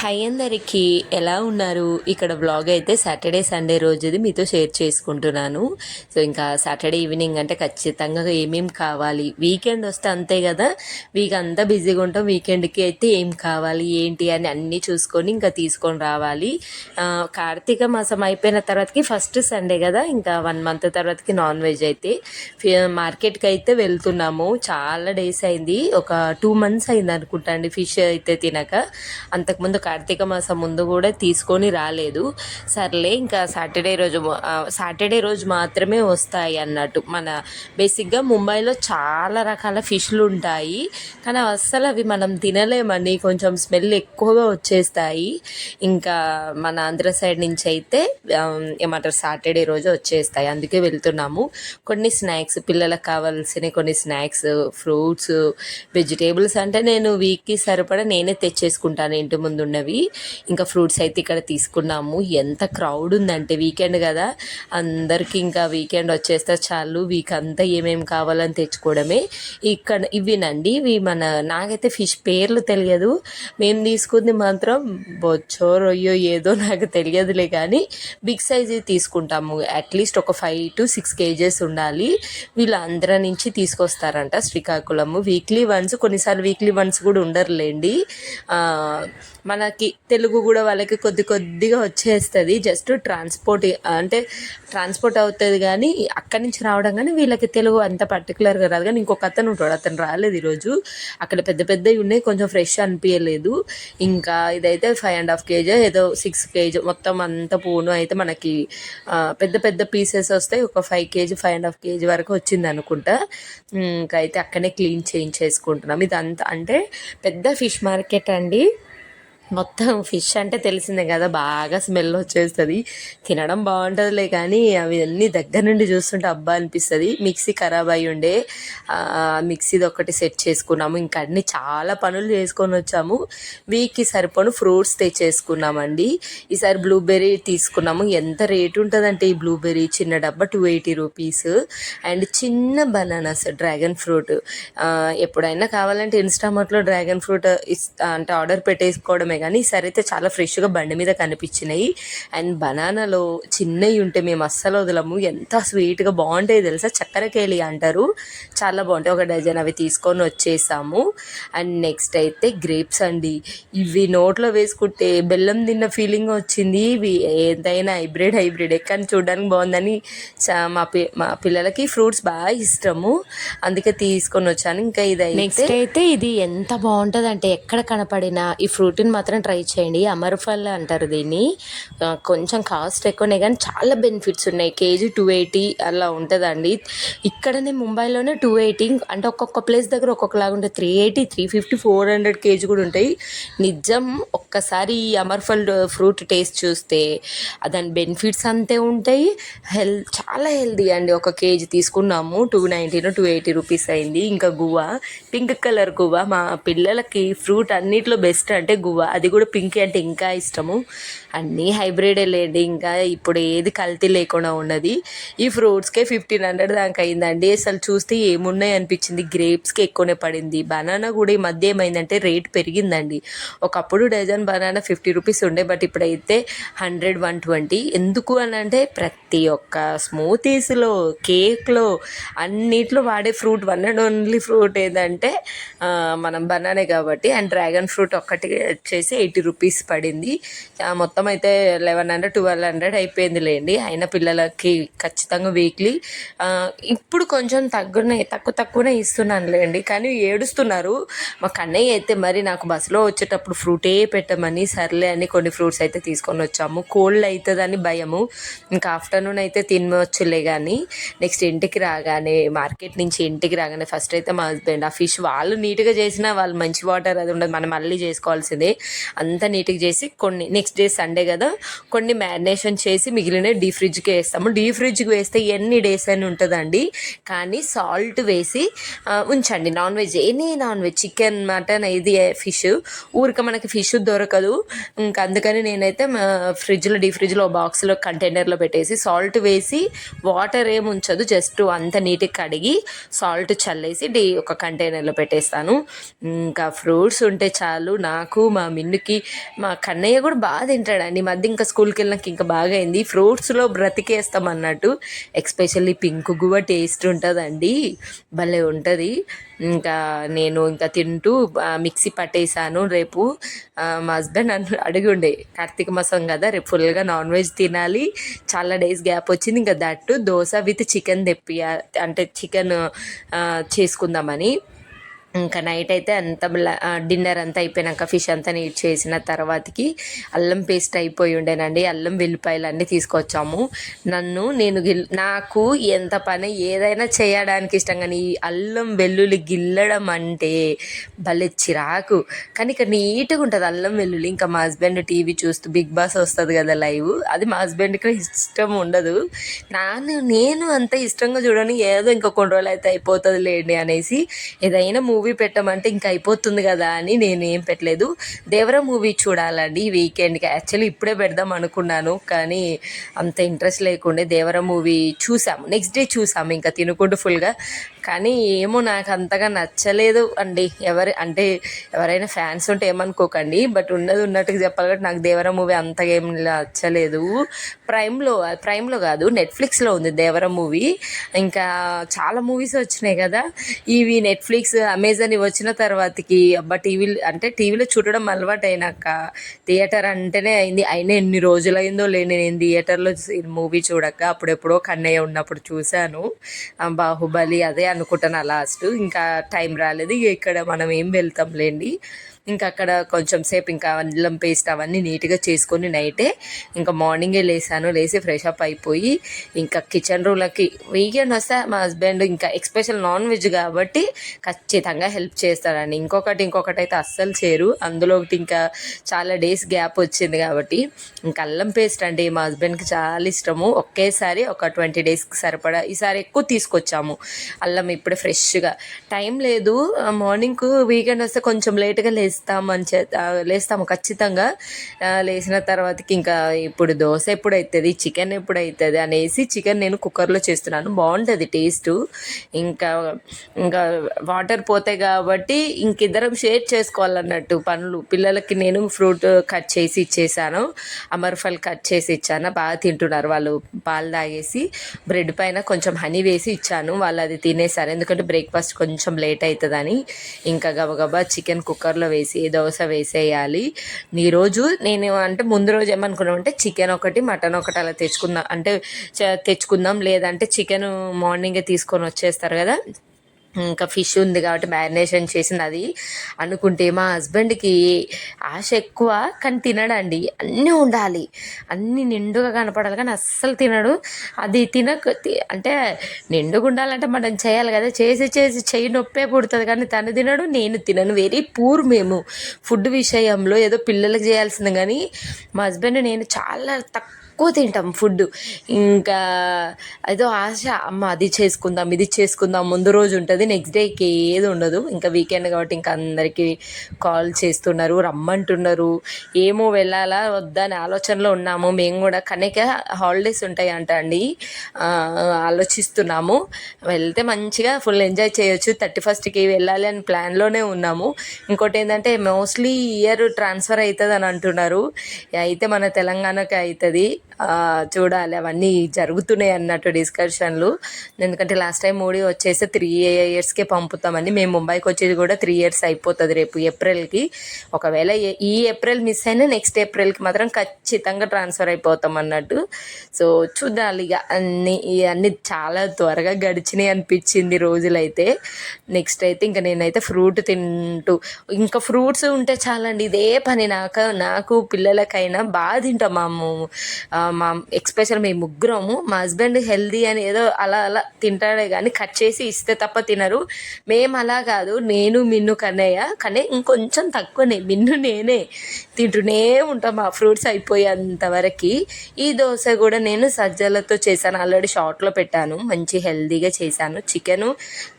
Hi అందరికీ, ఎలా ఉన్నారు? ఇక్కడ వ్లాగ్ అయితే సాటర్డే సండే రోజుది మీతో షేర్ చేసుకుంటున్నాను. సో ఇంకా సాటర్డే ఈవినింగ్ అంటే ఖచ్చితంగా ఏమేమి కావాలి, వీకెండ్ వస్తే అంతే కదా, వీక్ అంతా బిజీగా ఉంటాం. వీకెండ్కి అయితే ఏం కావాలి ఏంటి అని అన్నీ చూసుకొని ఇంకా తీసుకొని రావాలి. కార్తీక మాసం అయిపోయిన తర్వాతకి ఫస్ట్ సండే కదా, ఇంకా 1 మంత్ తర్వాతకి నాన్ వెజ్ అయితే మార్కెట్కి అయితే వెళ్తున్నాము. చాలా డేస్ అయింది, ఒక 2 months అయింది అనుకుంటా అండి ఫిష్ అయితే తినక. అంతకుముందు కార్తీక మాసం ముందు కూడా తీసుకొని రాలేదు. సర్లే ఇంకా సాటర్డే రోజు మాత్రమే వస్తాయి అన్నట్టు. మన బేసిక్గా ముంబైలో చాలా రకాల ఫిష్లు ఉంటాయి, కానీ అస్సలు అవి మనం తినలేమని, కొంచెం స్మెల్ ఎక్కువగా వచ్చేస్తాయి. ఇంకా మన ఆంధ్ర సైడ్ నుంచి అయితే ఏమంటారు సాటర్డే రోజు వచ్చేస్తాయి, అందుకే వెళ్తున్నాము. కొన్ని స్నాక్స్, పిల్లలకు కావాల్సిన కొన్ని స్నాక్స్, ఫ్రూట్స్, వెజిటేబుల్స్ అంటే నేను వీక్కి సరిపడా నేనే తెచ్చేసుకుంటాను ఇంటి ముందు ఉన్నవి. ఇంకా ఫ్రూట్స్ అయితే ఇక్కడ తీసుకున్నాము. ఎంత క్రౌడ్ ఉందంటే వీకెండ్ కదా, అందరికీ ఇంకా వీకెండ్ వచ్చేస్తే చాలు వీక్ అంతా ఏమేమి కావాలని తెచ్చుకోవడమే. ఇక్కడ ఇవినండి, ఇవి నాకైతే ఫిష్ పేర్లు తెలియదు. మేము తీసుకుంది మాత్రం బొచ్చో రొయ్యో ఏదో నాకు తెలియదులే, కానీ బిగ్ సైజ్ తీసుకుంటాము. అట్లీస్ట్ ఒక 5 to 6 kgs ఉండాలి. వీళ్ళు ఆంధ్ర నుంచి తీసుకొస్తారంట, శ్రీకాకుళము. వీక్లీ వన్స్, కొన్నిసార్లు వీక్లీ వన్స్ కూడా ఉండరులేండి. మనకి తెలుగు కూడా వాళ్ళకి కొద్దిగా వచ్చేస్తుంది. జస్ట్ ట్రాన్స్పోర్ట్ అవుతుంది, కానీ అక్కడి నుంచి రావడం, కానీ వీళ్ళకి తెలుగు అంత పర్టికులర్గా రాదు. కానీ ఇంకొక అతను ఉంటాడు, అతను రాలేదు ఈరోజు. అక్కడ పెద్దవి ఉన్నాయి, కొంచెం ఫ్రెష్ అనిపించలేదు. ఇంకా ఇదైతే 5.5 kg ఏదో 6 kg మొత్తం అంత పూను అయితే మనకి పెద్ద పీసెస్ వస్తాయి. ఒక 5 kg 5.5 kg వరకు వచ్చింది అనుకుంటా. ఇంకా అయితే అక్కడనే క్లీన్ చేయించేసుకుంటున్నాం. ఇదంతా అంటే పెద్ద ఫిష్ మార్కెట్ అండి. మొత్తం ఫిష్ అంటే తెలిసిందే కదా, బాగా స్మెల్ వచ్చేస్తుంది. తినడం బాగుంటుందిలే, కానీ అవి అన్నీ దగ్గర నుండి చూస్తుంటే అబ్బా అనిపిస్తుంది. మిక్సీ ఖరాబ్ అయి ఉండే, మిక్సీది ఒకటి సెట్ చేసుకున్నాము. ఇంకా అన్ని చాలా పనులు చేసుకొని వచ్చాము. వీక్కి సరిపోను ఫ్రూట్స్ తెచ్చేసుకున్నామండి. ఈసారి బ్లూబెర్రీ తీసుకున్నాము. ఎంత రేటు ఉంటుందంటే ఈ బ్లూబెర్రీ చిన్న డబ్బా 280 rupees. అండ్ చిన్న బనానాస్, డ్రాగన్ ఫ్రూట్. ఎప్పుడైనా కావాలంటే ఇన్స్టామార్ట్లో డ్రాగన్ ఫ్రూట్ అంటే ఆర్డర్ పెట్టేసుకోవడమే, కానీ ఈసారి అయితే చాలా ఫ్రెష్గా బండి మీద కనిపించినాయి. అండ్ బనానాలో చిన్నవి ఉంటే మేము అస్సలు వదలము, ఎంత స్వీట్గా బాగుంటాయి తెలుసా. చక్కెరకేళి అంటారు, చాలా బాగుంటాయి. ఒక డజన్ అవి తీసుకొని వచ్చేసాము. అండ్ నెక్స్ట్ అయితే గ్రేప్స్ అండి. ఇవి నోట్లో వేసుకుంటే బెల్లం తిన్న ఫీలింగ్ వచ్చింది. ఇవి ఎంతైనా హైబ్రిడ్ ఎక్కడ చూడడానికి బాగుందని మా పిల్లలకి ఫ్రూట్స్ బాగా ఇష్టము, అందుకే తీసుకొని వచ్చాను. ఇంకా ఇది నెక్స్ట్ అయితే ఇది ఎంత బాగుంటుంది అంటే, ఎక్కడ కనపడినా ఈ ఫ్రూట్ని మాత్రం ట్రై చేయండి. అమర్ఫల్ అంటారు దీన్ని. కొంచెం కాస్ట్ ఎక్కువనే, కానీ చాలా బెనిఫిట్స్ ఉన్నాయి. కేజీ 280 అలా ఉంటుందండి. ఇక్కడనే ముంబైలోనే 280, అంటే ఒక్కొక్క ప్లేస్ దగ్గర ఒక్కొక్కలాగా ఉంటుంది. 380, 350, 400 kg కూడా ఉంటాయి. నిజం, ఒక్కసారి ఈ అమర్ఫల్ ఫ్రూట్ టేస్ట్ చూస్తే దాని బెనిఫిట్స్ అంతే ఉంటాయి. చాలా హెల్దీ అండి. 1 kg తీసుకున్నాము, 290 280 rupees అయింది. ఇంకా గువ్వ, పింక్ కలర్ గువ్వ. మా పిల్లలకి ఫ్రూట్ అన్నిట్లో బెస్ట్ అంటే గువ్వ, అది కూడా పింక్ అంటే ఇంకా ఇష్టము. అన్నీ హైబ్రిడే లేండి, ఇంకా ఇప్పుడు ఏది కల్తీ లేకుండా ఉన్నది. ఈ ఫ్రూట్స్కే 1500 దాకా అయిందండి. అసలు చూస్తే ఏమున్నాయి అనిపించింది. గ్రేప్స్కి ఎక్కువనే పడింది. బనానా కూడా ఈ మధ్య ఏమైందంటే రేట్ పెరిగిందండి. ఒకప్పుడు డజన్ బనానా 50 rupees ఉండే, బట్ ఇప్పుడైతే 100, 120. ఎందుకు అని అంటే ప్రతి ఒక్క స్మూతీస్లో, కేక్లో, అన్నిట్లో వాడే fruit, one and only fruit ఏదంటే మనం బనానే కాబట్టి. అండ్ డ్రాగన్ ఫ్రూట్ ఒక్కటి వచ్చేసి 80 rupees పడింది. మొత్తం అయితే 1100, 1200 అయిపోయింది లేండి. అయినా పిల్లలకి ఖచ్చితంగా వీక్లీ ఇప్పుడు కొంచెం తక్కువనే ఇస్తున్నాను లేండి, కానీ ఏడుస్తున్నారు. మా కన్నయ్య అయితే మరి నాకు బస్సులో వచ్చేటప్పుడు ఫ్రూటే పెట్టమని, సర్లే అని కొన్ని ఫ్రూట్స్ అయితే తీసుకొని వచ్చాము. కోల్డ్ అవుతుందని భయము. ఇంకా ఆఫ్టర్నూన్ అయితే తినవచ్చులే, కానీ నెక్స్ట్ మార్కెట్ నుంచి ఇంటికి రాగానే ఫస్ట్ అయితే మా హస్బెండ్ ఆ ఫిష్ వాళ్ళు నీట్గా చేసినా, వాళ్ళు మంచి వాటర్ అది ఉండదు, మనం మళ్ళీ చేసుకోవాల్సిందే. అంతా నీట్గా చేసి కొన్ని నెక్స్ట్ డే సండే కదా, కొన్ని మ్యారినేషన్ చేసి మిగిలిన డీప్ ఫ్రిడ్జ్కి వేస్తాము. డీప్ ఫ్రిడ్జ్కి వేస్తే ఎన్ని డేస్ అని ఉంటుందండి, కానీ సాల్ట్ వేసి ఉంచండి. నాన్ వెజ్ చికెన్, మటన్, ఇది ఫిష్ ఊరిక మనకి ఫిష్ దొరకదు. ఇంకా అందుకని నేనైతే డీప్ ఫ్రిడ్జ్లో బాక్స్లో కంటైనర్లో పెట్టేసి సాల్ట్ వేసి, వాటర్ ఏమి ఉంచదు, జస్ట్ అంత నీట్గా కడిగి సాల్ట్ చల్లేసి ఒక కంటైనర్లో పెట్టేస్తాను. ఇంకా ఫ్రూట్స్ ఉంటే చాలు నాకు, మా మిన్నుకి మా కన్నయ్య కూడా బాగా తింటాడండి. ఈ మధ్య ఇంకా స్కూల్కి వెళ్ళినాక ఇంకా బాగా అయింది. ఫ్రూట్స్లో బ్రతికేస్తాం అన్నట్టు. ఎక్స్పెషల్లీ పింక్ గువ్వ టేస్ట్ ఉంటుందండి, భలే ఉంటుంది. ఇంకా నేను ఇంకా తింటూ మిక్సీ పట్టేసాను. రేపు మా హస్బెండ్ నన్ను అడిగి ఉండే, కార్తీక మాసం కదా రేపు ఫుల్గా నాన్ వెజ్ తినాలి, చాలా డేస్ గ్యాప్ వచ్చింది, ఇంకా దట్టు దోశ విత్ చికెన్ అంటే చికెన్ చేసుకుందామని. ఇంకా నైట్ అయితే అంత డిన్నర్ అంతా అయిపోయినాక ఫిష్ అంతా నీట్ చేసిన తర్వాతకి అల్లం పేస్ట్ అయిపోయి ఉండేనండి. అల్లం వెల్లిపాయలు అన్నీ తీసుకొచ్చాము. నాకు ఎంత పని ఏదైనా చేయడానికి ఇష్టం, కానీ ఈ అల్లం వెల్లుల్లి గిల్లడం అంటే భలే చిరాకు. కానీ ఇక్కడ నీట్గా ఉంటుంది అల్లం వెల్లుల్లి. ఇంకా మా హస్బెండ్ టీవీ చూస్తూ బిగ్ బాస్ వస్తుంది కదా లైవ్, అది మా హస్బెండ్కి ఇష్టం ఉండదు. నేను అంత ఇష్టంగా చూడని, ఏదో ఇంకా కొన్ని రోజులు అయితే అయిపోతుంది లేండి అనేసి ఏదైనా మూవీ పెట్టమంటే ఇంకా అయిపోతుంది కదా అని నేను ఏం పెట్టలేదు. దేవర మూవీ చూడాలండి వీకెండ్కి. యాక్చువల్లీ ఇప్పుడే పెడదాం అనుకున్నాను, కానీ అంత ఇంట్రెస్ట్ లేకుండే. దేవర మూవీ చూసాము, నెక్స్ట్ డే చూసాము ఇంకా తినుకుంటూ ఫుల్గా. కానీ ఏమో నాకు అంతగా నచ్చలేదు అండి. ఎవరైనా ఫ్యాన్స్ ఉంటే ఏమనుకోకండి, బట్ ఉన్నట్టుగా చెప్పాలి కాబట్టి నాకు దేవర మూవీ అంతగా ఏం నచ్చలేదు. ప్రైమ్లో కాదు, నెట్ఫ్లిక్స్లో ఉంది దేవర మూవీ. ఇంకా చాలా మూవీస్ వచ్చినాయి కదా ఇవి, నెట్ఫ్లిక్స్ అమెజాన్ ఇవి వచ్చిన తర్వాతకి అబ్బా టీవీలో చూడడం అలవాటు అయినాక థియేటర్ అంటేనే అయినా ఎన్ని రోజులైందో లేని నేను థియేటర్లో మూవీ చూడక. అప్పుడెప్పుడో కన్నయ్య ఉన్నప్పుడు చూశాను బాహుబలి, అదే అనుకుంటాను లాస్ట్. ఇంకా టైం రాలేదు, ఇక్కడ మనం ఏం వెళ్తాంలేండి. ఇంకా అక్కడ కొంచెం సేపు ఇంకా అల్లం పేస్ట్ అవన్నీ నీట్గా చేసుకొని నైటే ఇంకా మార్నింగే లేచి ఫ్రెష్ అప్ అయిపోయి ఇంకా కిచెన్ రూమ్లకి. వీకెండ్ వస్తే మా హస్బెండ్ ఇంకా ఎక్స్పెషల్ నాన్ వెజ్ కాబట్టి ఖచ్చితంగా హెల్ప్ చేస్తారండి. ఇంకొకటి అయితే అస్సలు చేయరు. అందులో ఒకటి ఇంకా చాలా డేస్ గ్యాప్ వచ్చింది కాబట్టి ఇంకా అల్లం పేస్ట్ అంటే మా హస్బెండ్కి చాలా ఇష్టము. ఒకేసారి ఒక 20 డేస్కి సరిపడా ఈసారి ఎక్కువ తీసుకొచ్చాము అల్లం. ఇప్పుడు ఫ్రెష్గా టైం లేదు, మార్నింగ్ వీకెండ్ వస్తే కొంచెం లేట్గా లేస్తాము ఖచ్చితంగా. లేచిన తర్వాతకి ఇంకా ఇప్పుడు దోశ ఎప్పుడు అవుతుంది, చికెన్ ఎప్పుడు అవుతుంది అనేసి చికెన్ నేను కుక్కర్లో చేస్తున్నాను, బాగుంటుంది టేస్ట్. ఇంకా వాటర్ పోతాయి కాబట్టి ఇంకిద్దరం షేర్ చేసుకోవాలన్నట్టు పనులు. పిల్లలకి నేను ఫ్రూట్ కట్ చేసి ఇచ్చేసాను, అమర్ఫల్ కట్ చేసి ఇచ్చాను, బాగా తింటున్నారు వాళ్ళు. పాలు తాగేసి బ్రెడ్ పైన కొంచెం హనీ వేసి ఇచ్చాను, వాళ్ళు అది తినేసారు. ఎందుకంటే బ్రేక్ఫాస్ట్ కొంచెం లేట్ అవుతుందని. ఇంకా గబగబా చికెన్ కుక్కర్లో వేసి దోశ వేసేయాలి. ఈరోజు నేను ముందు రోజు ఏమనుకున్నామంటే చికెన్ ఒకటి మటన్ ఒకటి అలా తెచ్చుకుందాం, లేదంటే చికెన్ మార్నింగే తీసుకొని వచ్చేస్తారు కదా, ఇంకా ఫిష్ ఉంది కాబట్టి మ్యారినేషన్ చేసింది అది అనుకుంటే. మా హస్బెండ్కి ఆశ ఎక్కువ, కానీ తినడండి. అన్నీ ఉండాలి, అన్నీ నిండుగా కనపడాలి, కానీ అస్సలు తినడు. అది అంటే నిండుగా ఉండాలంటే మనం చేయాలి కదా, చేసి చెయ్యి నొప్పే పుడుతుంది, కానీ తను తినడు, నేను తినను. వెరీ పూర్ మేము ఫుడ్ విషయంలో. ఏదో పిల్లలకి చేయాల్సింది, కానీ మా హస్బెండ్ నేను చాలా తక్కువ తింటాం ఫుడ్. ఇంకా ఏదో ఆశ, అమ్మ అది చేసుకుందాం ఇది చేసుకుందాం, ముందు రోజు ఉంటుంది, నెక్స్ట్ డేకి ఏది ఉండదు. ఇంకా వీకెండ్ కాబట్టి ఇంకా అందరికీ కాల్ చేస్తున్నారు, రమ్మంటున్నారు. ఏమో వెళ్ళాలా వద్దా అని ఆలోచనలో ఉన్నాము మేము కూడా. కనుక హాలిడేస్ ఉంటాయి అంట అండి, ఆలోచిస్తున్నాము. వెళ్తే మంచిగా ఫుల్ ఎంజాయ్ చేయొచ్చు. 31st వెళ్ళాలి అని ప్లాన్లోనే ఉన్నాము. ఇంకోటి ఏంటంటే మోస్ట్లీ ఇయర్ ట్రాన్స్ఫర్ అవుతుంది అని అంటున్నారు. అయితే మన తెలంగాణకి అవుతుంది, చూడాలి. అవన్నీ జరుగుతున్నాయి అన్నట్టు డిస్కషన్లు. ఎందుకంటే లాస్ట్ టైం మోడీ వచ్చేసి 3 yearsకే పంపుతామని. మేము ముంబైకి వచ్చేది కూడా 3 years అయిపోతుంది రేపు ఏప్రిల్కి. ఒకవేళ ఈ ఏప్రిల్ మిస్ అయినా నెక్స్ట్ ఏప్రిల్కి మాత్రం ఖచ్చితంగా ట్రాన్స్ఫర్ అయిపోతాం అన్నట్టు. సో చూడాలి. ఇక అన్నీ చాలా త్వరగా గడిచినాయి అనిపించింది రోజులైతే. నెక్స్ట్ అయితే ఇంకా నేనైతే ఫ్రూట్ తింటూ, ఇంకా ఫ్రూట్స్ ఉంటే చాలండి, ఇదే పని. నాకు పిల్లలకైనా బాగా తింటాం మా ఎక్స్పెషల్ మేము ముగ్గురము. మా హస్బెండ్ హెల్దీ అని ఏదో అలా తింటాడే కానీ కట్ చేసి ఇస్తే తప్ప తినరు. మేము అలా కాదు, నేను మిన్ను కన్నయ్య ఇంకొంచెం తక్కువనే, మిన్ను నేనే తింటూనే ఉంటాం ఆ ఫ్రూట్స్ అయిపోయేంతవరకు. ఈ దోశ కూడా నేను సజ్జలతో చేశాను, ఆల్రెడీ షార్ట్లో పెట్టాను, మంచి హెల్దీగా చేశాను. చికెను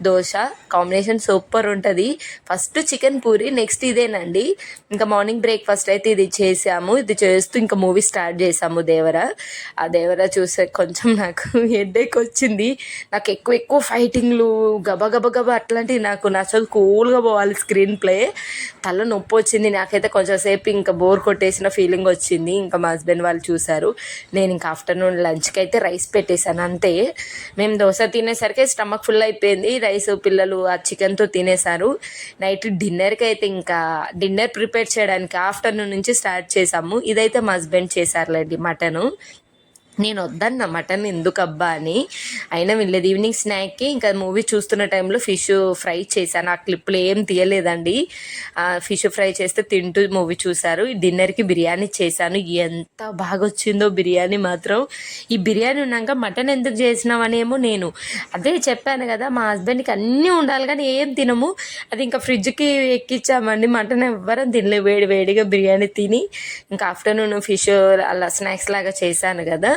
దోశ కాంబినేషన్ సూపర్ ఉంటుంది. ఫస్ట్ చికెన్ పూరి, నెక్స్ట్ ఇదేనండి. ఇంకా మార్నింగ్ బ్రేక్ఫాస్ట్ అయితే ఇది చేసాము. ఇది చేస్తూ ఇంకా మూవీ స్టార్ట్ చేసాము దేవర. దేవర. ఆ దేవర చూస్తే కొంచెం నాకు హెడేక్ వచ్చింది. నాకు ఎక్కువ ఫైటింగ్లు గబ గబ గబ అట్లాంటివి నాకు నచ్చదు. కూల్గా పోవాలి స్క్రీన్ ప్లే. తల నొప్పి వచ్చింది నాకైతే. కొంచెం సేపు ఇంకా బోర్ కొట్టేసిన ఫీలింగ్ వచ్చింది. ఇంకా మా హస్బెండ్ వాళ్ళు చూశారు. నేను ఇంకా ఆఫ్టర్నూన్ లంచ్కి అయితే రైస్ పెట్టేశాను అంతే. మేము దోశ తినేసరికి స్టమక్ ఫుల్ అయిపోయింది. రైస్ పిల్లలు ఆ చికెన్తో తినేశారు. నైట్ డిన్నర్కి అయితే ఇంకా డిన్నర్ ప్రిపేర్ చేయడానికి ఆఫ్టర్నూన్ నుంచి స్టార్ట్ చేసాము. ఇదైతే మా హస్బెండ్ చేశారులేండి మటను. నేను వద్దన్న మటన్ ఎందుకబ్బా అని. అయినా వెళ్ళేది ఈవినింగ్ స్నాక్కి. ఇంకా మూవీ చూస్తున్న టైంలో ఫిష్ ఫ్రై చేశాను. ఆ క్లిప్లో ఏం తీయలేదండి. ఫిష్ ఫ్రై చేస్తే తింటూ మూవీ చూశారు. డిన్నర్కి బిర్యానీ చేశాను. ఎంత బాగా వచ్చిందో బిర్యానీ మాత్రం. ఈ బిర్యానీ ఉన్నాక మటన్ ఎందుకు చేసినామనేమో నేను అదే చెప్పాను కదా, మా హస్బెండ్కి అన్నీ ఉండాలి కానీ ఏం తినము. అది ఇంకా ఫ్రిడ్జ్కి ఎక్కించామండి. మటన్ ఎవ్వరం తినలేదు. వేడిగా బిర్యానీ తిని ఇంకా ఆఫ్టర్నూన్ ఫిష్ అలా స్నాక్స్ లాగా చేశాను కదా,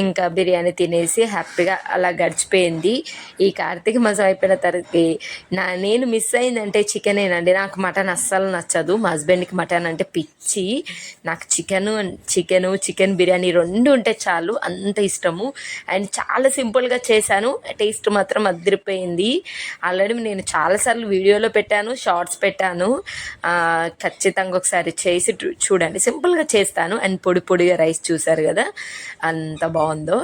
ఇంకా బిర్యానీ తినేసి హ్యాపీగా అలా గడిచిపోయింది. ఈ కార్తీక మాసం అయిపోయిన తర్వాత నేను మిస్ అయిందంటే చికెనేనండి. నాకు మటన్ అస్సలు నచ్చదు. మా హస్బెండ్కి మటన్ అంటే పిచ్చి. నాకు చికెన్ బిర్యానీ 2 ఉంటే చాలు, అంత ఇష్టము. అండ్ చాలా సింపుల్గా చేశాను. టేస్ట్ మాత్రం అదిరిపోయింది. ఆల్రెడీ నేను చాలాసార్లు వీడియోలో పెట్టాను, షార్ట్స్ పెట్టాను. ఖచ్చితంగా ఒకసారి చేసి చూడండి. సింపుల్గా చేస్తాను. అండ్ పొడిగా రైస్ చూసారు కదా అంత బాగుందో.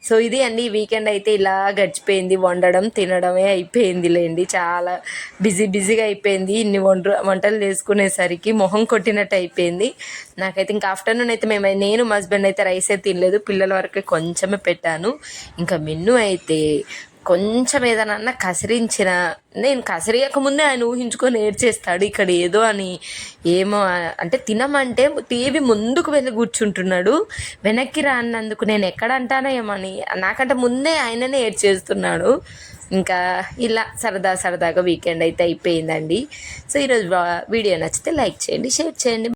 సో ఇది అండి వీకెండ్ అయితే ఇలా గడిచిపోయింది. వండడం తినడమే అయిపోయింది లేండి. చాలా బిజీగా అయిపోయింది. ఇన్ని వంటలు చేసుకునేసరికి మొహం కొట్టినట్టు అయిపోయింది నాకైతే. ఇంకా ఆఫ్టర్నూన్ అయితే నేను మా హస్బెండ్ అయితే రైసే తినలేదు. పిల్లల వరకే కొంచెమే పెట్టాను. ఇంకా మెన్ను అయితే కొంచెం ఏదైనా కసిరించిన, నేను కసిరియకముందే ఆయన ఊహించుకొని ఏడ్చేస్తాడు ఇక్కడ ఏదో అని. ఏమో అంటే తినమంటే టీవీ ముందుకు వెళ్ళి కూర్చుంటున్నాడు. వెనక్కి రాన్నందుకు నేను ఎక్కడ అంటానో ఏమని నాకంటే ముందే ఆయననే ఏడ్చేస్తున్నాడు. ఇంకా ఇలా సరదాగా వీకెండ్ అయితే అయిపోయిందండి. సో ఈరోజు వీడియో నచ్చితే లైక్ చేయండి, షేర్ చేయండి.